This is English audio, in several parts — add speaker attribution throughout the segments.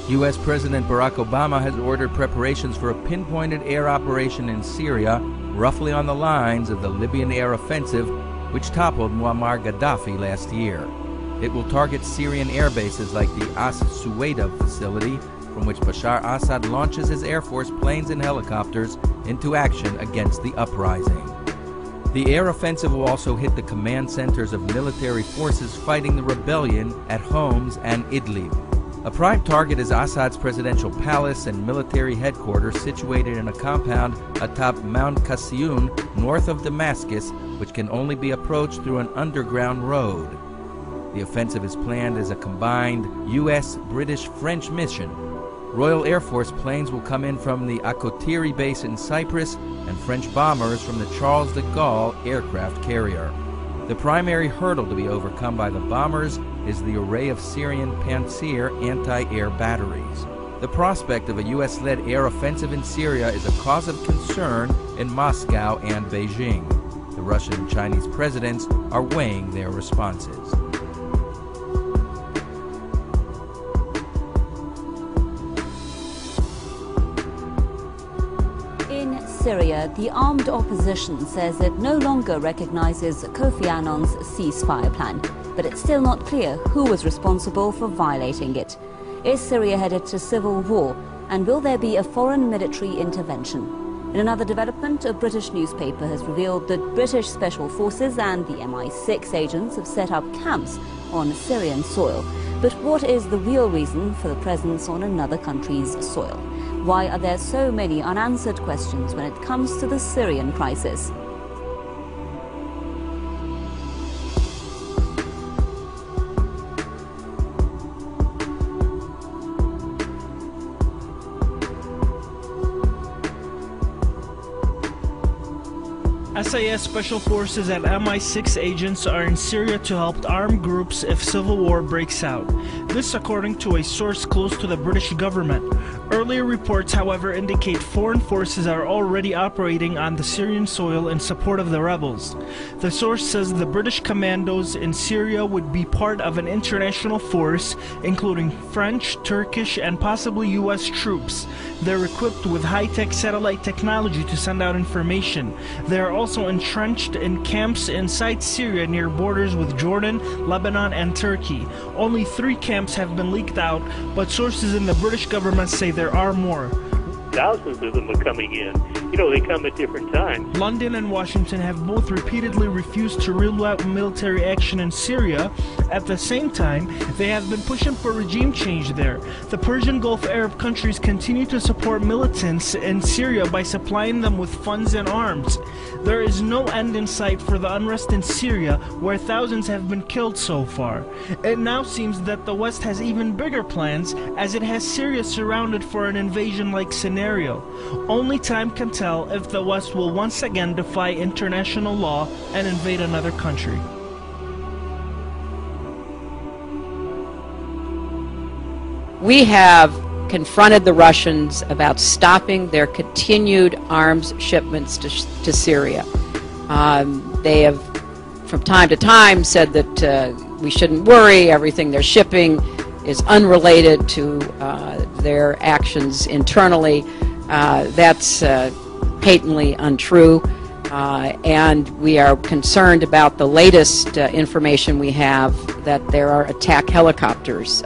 Speaker 1: U.S. President Barack Obama has ordered preparations for a pinpointed air operation in Syria, roughly on the lines of the Libyan air offensive, which toppled Muammar Gaddafi last year. It will target Syrian air bases like the As-Suwaida facility, from which Bashar Assad launches his Air Force planes and helicopters into action against the uprising. The air offensive will also hit the command centers of military forces fighting the rebellion at Homs and Idlib. A prime target is Assad's presidential palace and military headquarters situated in a compound atop Mount Qasiyun north of Damascus, which can only be approached through an underground road. The offensive is planned as a combined U.S., British, French mission. Royal Air Force planes will come in from the Akrotiri base in Cyprus and French bombers from the Charles de Gaulle aircraft carrier. The primary hurdle to be overcome by the bombers is the array of Syrian Pantsir anti-air batteries. The prospect of a U.S.-led air offensive in Syria is a cause of concern in Moscow and Beijing. The Russian and Chinese presidents are weighing their responses.
Speaker 2: In Syria, the armed opposition says it no longer recognizes Kofi Annan's ceasefire plan, but it's still not clear who was responsible for violating it. Is Syria headed to civil war, and will there be a foreign military intervention? In another development, a British newspaper has revealed that British special forces and the MI6 agents have set up camps on Syrian soil. But what is the real reason for the presence on another country's soil? Why are there so many unanswered questions when it comes to the Syrian crisis?
Speaker 3: SAS special forces and MI6 agents are in Syria to help armed groups if civil war breaks out. This according to a source close to the British government. Earlier reports, however, indicate foreign forces are already operating on the Syrian soil in support of the rebels. The source says the British commandos in Syria would be part of an international force, including French, Turkish, and possibly U.S. troops. They're equipped with high-tech satellite technology to send out information. They are also entrenched in camps inside Syria near borders with Jordan, Lebanon, and Turkey. Only 3 camps have been leaked out, but sources in the British government say there are more.
Speaker 4: Thousands of them are coming in. You know, they come at different times.
Speaker 3: London and Washington have both repeatedly refused to rule out military action in Syria. At the same time, they have been pushing for regime change there. The Persian Gulf Arab countries continue to support militants in Syria by supplying them with funds and arms. There is no end in sight for the unrest in Syria, where thousands have been killed so far. It now seems that the West has even bigger plans, as it has Syria surrounded for an invasion-like scenario. Only time can tell if the West will once again defy international law and invade another country.
Speaker 5: We have confronted the Russians about stopping their continued arms shipments to Syria. They have, from time to time, said that we shouldn't worry, everything they're shipping is unrelated to their actions internally. That's patently untrue, and we are concerned about the latest information we have that there are attack helicopters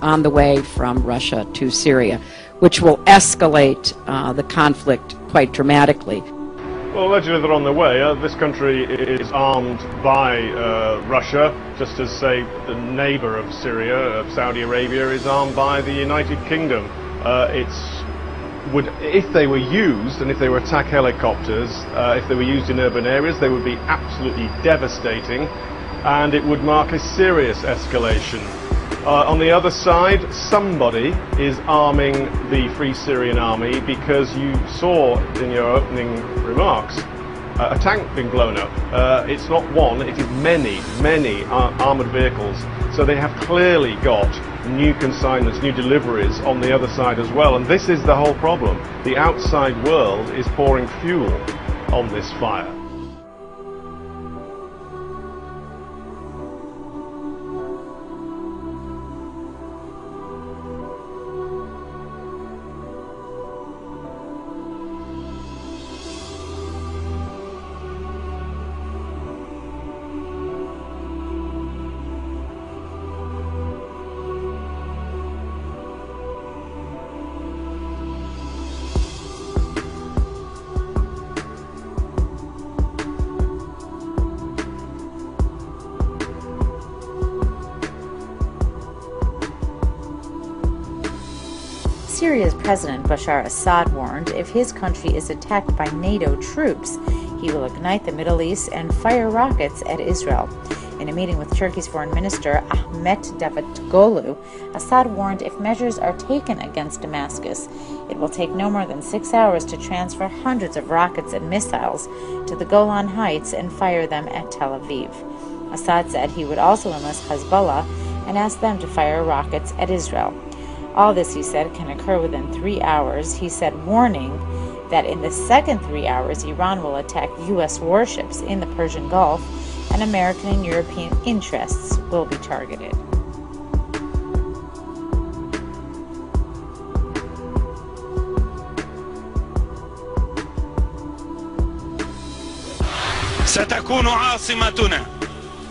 Speaker 5: on the way from Russia to Syria, which will escalate the conflict quite dramatically.
Speaker 6: Well, allegedly they're on their way. This country is armed by Russia, just as, say, the neighbour of Syria, Saudi Arabia, is armed by the United Kingdom. If they were used, and if they were attack helicopters, if they were used in urban areas, they would be absolutely devastating, and it would mark a serious escalation. On the other side, somebody is arming the Free Syrian Army, because you saw in your opening remarks a tank being blown up. It's not one, it is many armoured vehicles. So they have clearly got new consignments, new deliveries on the other side as well. And this is the whole problem. The outside world is pouring fuel on this fire.
Speaker 7: Syria's President Bashar Assad warned if his country is attacked by NATO troops, he will ignite the Middle East and fire rockets at Israel. In a meeting with Turkey's Foreign Minister Ahmet Davutoglu, Assad warned if measures are taken against Damascus, it will take no more than 6 hours to transfer hundreds of rockets and missiles to the Golan Heights and fire them at Tel Aviv. Assad said he would also enlist Hezbollah and ask them to fire rockets at Israel. All this, he said, can occur within 3 hours. He said, warning that in the second 3 hours, Iran will attack U.S. warships in the Persian Gulf, and American and European interests will be targeted.
Speaker 8: ستكون عاصمتنا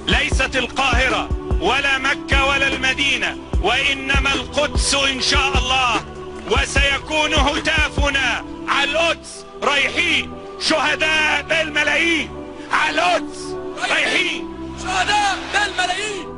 Speaker 8: ليست القاهرة ولا مكة ولا المدينة، وإنما القدس إن شاء الله، وسيكون هتافنا على القدس رايحين شهداء بالملايين، على القدس رايحين شهداء بالملايين.